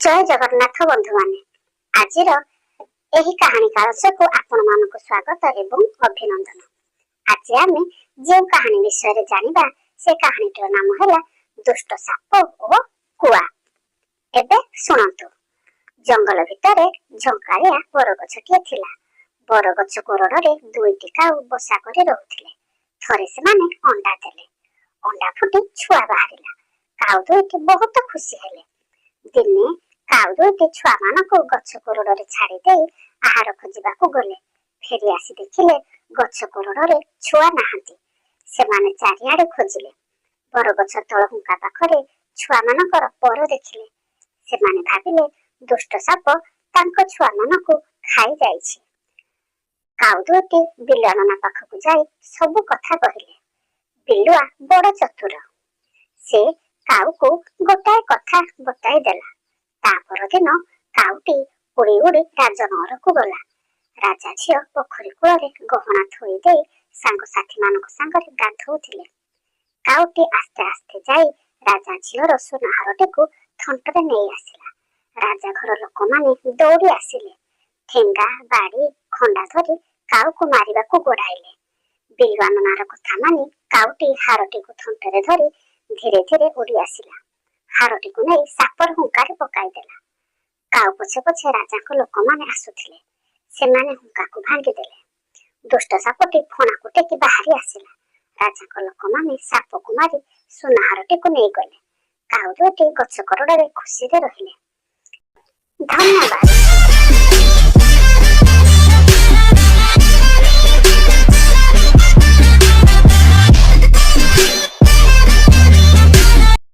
जय जगन्नाथ बंधु माने आजिर एही कहानी कालसकु आपण मानकु स्वागत एवं अभिनंदन। आज आमे जे कहानी विषय रे जानिबा से कहानीटर नाम हैला दुष्ट साप ओ कुआ। एबे सुनंतु। जंगल भितरे झंकारिया बरगछटिए थिला। बरगछ कोरडरे दुईटी काऊ बसा करे रहुथिले। थरे से माने अंडा देले। अंडा फुटी छुआ बाहरिला। काऊ दुईटी बहुत खुशी हेले। दिने काऊ दुईटी छुआ मानको गछ कोरडरे छाड़ी देई आहार खोजिबाकू गले। फेरी आसी देखिले गछ कोरडरे छुआ नाहांती। सेमाने चारिआडे खोजिले। बरगछ तळ हुंका पाखरे छुआ मानकर पर देखिले। सेमाने भाबिले दुष्ट साप तांको छुआ मानको खाई जाईछि। काऊ दुईटी बिलुआ नना पाखकू जाई सबु कथा कहिले। बिलुआ बड़ चतुर। से काऊ को गोटाए कथा बताई देला। ता परदिन काउटी उड़ी उड़ी राजनगर को गला। राजा झियो पोखरी कूଳରେ गहना थोई देई सांग साथी मानक सांगरे गाधौथिले। काउटी आस्ते आस्ते जाई राजा झियोर सुनाहारटीकू थंटरे नेई आसिला। राजा घर लोक माने दौड़ी आसिले। ठेंगा बाड़ी खंडा धरी काउको मारिबाकू गोड़ाइले। बिलुआ ननार कथा मानी काउटी हारटीकू थंटरे धरी धीरे धीरे उड़ी आसिला। हारटीकू नेई सापर हुंकारे पकाई देला। काऊ पछे पछे राजा को लोक माने आसुथिले। सेमाने हुंकाकू भांगी देले। दुष्ट सापटी फणाकू टेकी बाहरी आसिला। राजा को लोक माने सापकू मारी सुनाहारटीकू नेई गले। काऊ दुईटी गछ कोरडरे खुशी रे रहिले। धन्यवाद।